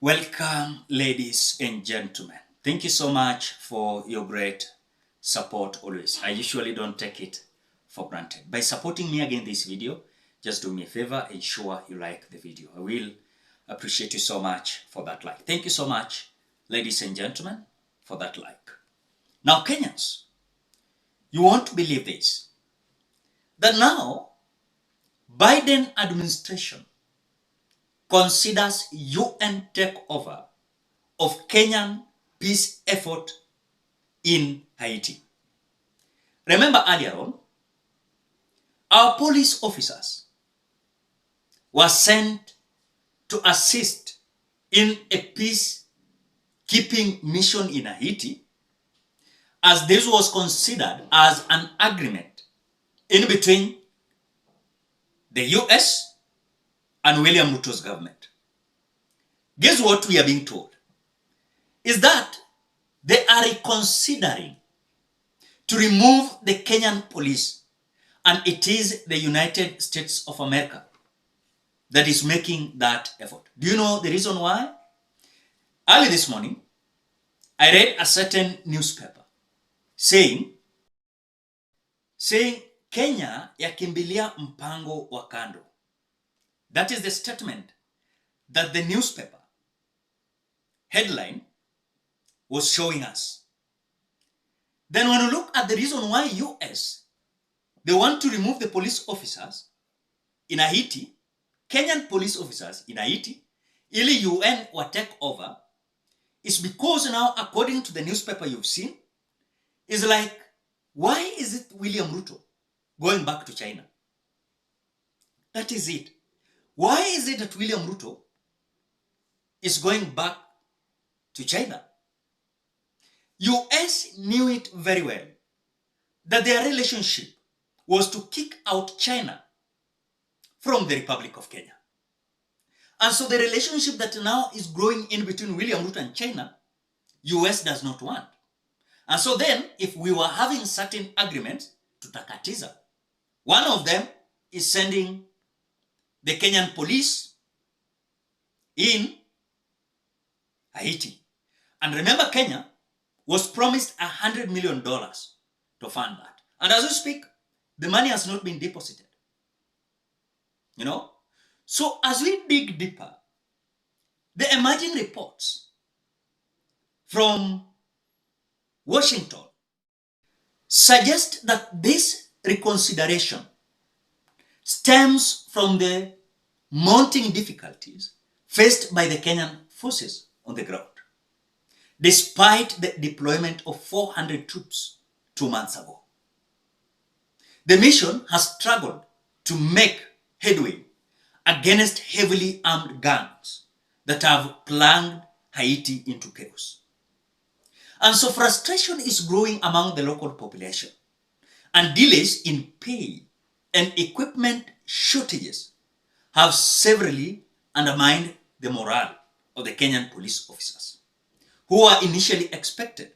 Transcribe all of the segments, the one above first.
Welcome, ladies and gentlemen. Thank you so much for your great support always. I usually don't take it for granted. By supporting me again this video, just do me a favor, ensure you like the video. I will appreciate you so much for that like. Thank you so much, ladies and gentlemen, for that like. Now, Kenyans, you won't believe this, that now Biden administration considers UN takeover of Kenyan peace effort in Haiti. Remember earlier on, our police officers were sent to assist in a peacekeeping mission in Haiti, as this was considered as an agreement in between the US and William Ruto's government. Guess what we are being told? Is that they are reconsidering to remove the Kenyan police, and it is the United States of America that is making that effort. Do you know the reason why? Early this morning, I read a certain newspaper saying Kenya yakimbilia mpango wa kando. That is the statement that the newspaper headline was showing us. Then when you look at the reason why US, they want to remove the police officers in Haiti, Kenyan police officers in Haiti, ili UN will take over, is because now, according to the newspaper you've seen, is like, why is it William Ruto going back to China? That is it. Why is it that William Ruto is going back to China? US knew it very well that their relationship was to kick out China from the Republic of Kenya. And so the relationship that now is growing in between William Ruto and China, US does not want. And so then, if we were having certain agreements to takatiza, one of them is sending the Kenyan police in Haiti. And remember, Kenya was promised $100 million to fund that. And as we speak, the money has not been deposited. You know? So as we dig deeper, the emerging reports from Washington suggest that this reconsideration stems from the mounting difficulties faced by the Kenyan forces on the ground, despite the deployment of 400 troops 2 months ago. The mission has struggled to make headway against heavily armed gangs that have plunged Haiti into chaos. And so frustration is growing among the local population, and delays in pay and equipment shortages have severely undermined the morale of the Kenyan police officers, who are initially expected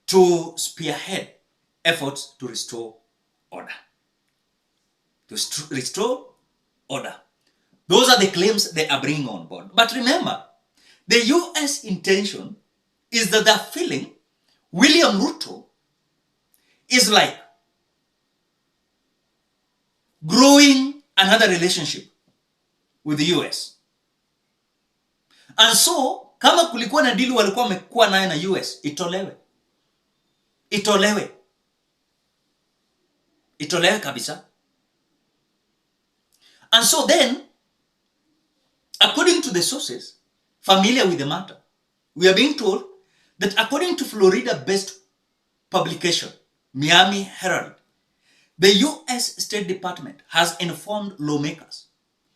to spearhead efforts to restore order. Restore order. Those are the claims they are bringing on board. But remember, the US intention is that they're feeling William Ruto is like growing another relationship with the US. And so, kama kulikuwa na deal walikuwa wamekuwa nayo na US, itolewe. Itolewe kabisa. And so then, according to the sources familiar with the matter, we are being told that according to Florida-based publication, Miami Herald, the US State Department has informed lawmakers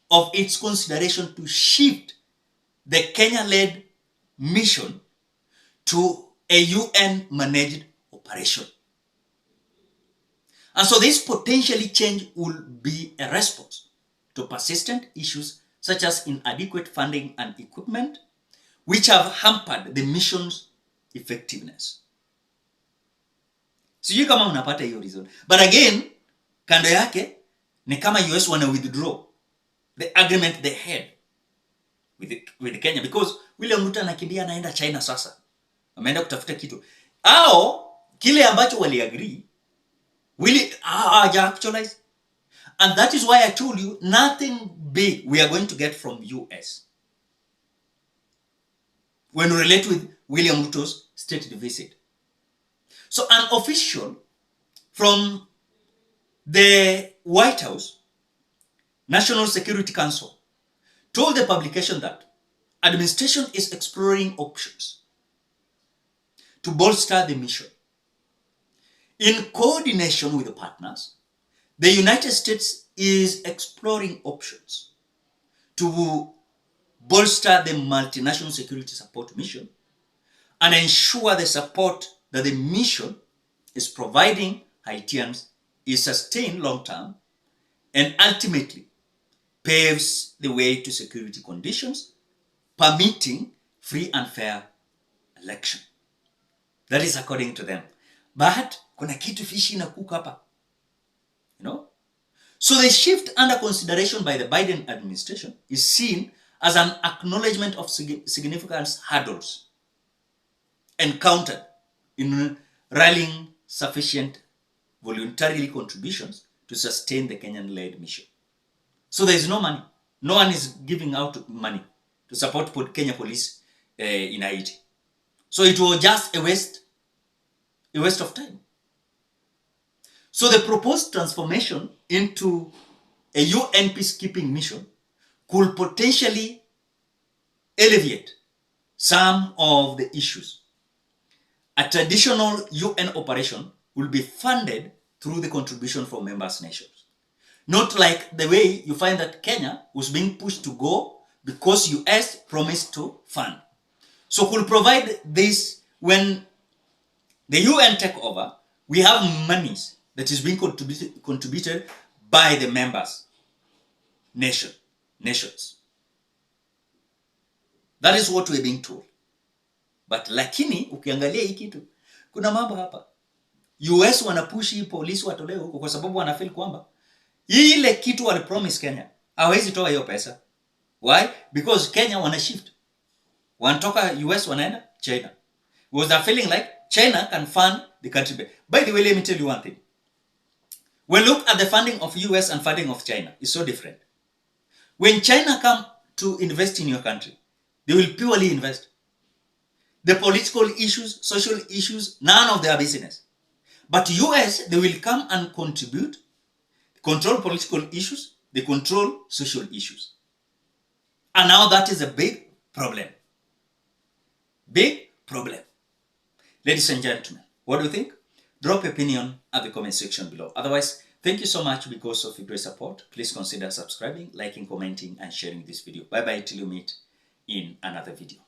of its consideration to shift the Kenya-led mission to a UN-managed operation. And so this potentially change will be a response to persistent issues such as inadequate funding and equipment, which have hampered the mission's effectiveness. Sijui kama unapata hiyo reason. But again, kando yake ni kama US wana withdraw the agreement they had with Kenya, because William Ruto anakimbia anaenda China sasa. Ameenda kutafuta kitu. Ao kile ambacho wali agree actualize. And that is why I told you nothing big we are going to get from US when we relate with William Ruto's state visit. So an official from the White House, National Security Council, told the publication that administration is exploring options to bolster the mission. In coordination with the partners, the United States is exploring options to bolster the multinational security support mission and ensure the support that the mission is providing Haitians is sustained long-term and ultimately paves the way to security conditions permitting free and fair election. That is according to them. But kuna kitu fishy na cook hapa. You know? So the shift under consideration by the Biden administration is seen as an acknowledgement of significant hurdles encountered in rallying sufficient voluntary contributions to sustain the Kenyan-led mission. So there is no money. No one is giving out money to support Kenya police in Haiti. So it was just a waste of time. So the proposed transformation into a UN peacekeeping mission could potentially alleviate some of the issues. A traditional UN operation will be funded through the contribution from member nations. Not like the way you find that Kenya was being pushed to go because US promised to fund. So could provide this when the UN take over, we have monies that is being contributed by the members nations. That is what we're being told. But lakini ukiangalia hii kitu kuna mambo hapa. US wanapushi polisi watolewe huko kwa sababu wanafeel kwamba ile kitu wali promise Kenya hawezi toa hiyo pesa. Why? Because Kenya wana shift. Wanatoka US wanaenda China. Was that feeling like China can fund the country? By the way, let me tell you one thing. When look at the funding of US and funding of China, it's so different. When China come to invest in your country, they will purely invest. The political issues, social issues, none of their business. But US, they will come and contribute, control political issues, they control social issues. And now that is a big problem. Big problem. Ladies and gentlemen, what do you think? Drop your opinion at the comment section below. Otherwise, thank you so much because of your great support. Please consider subscribing, liking, commenting, and sharing this video. Bye-bye till you meet in another video.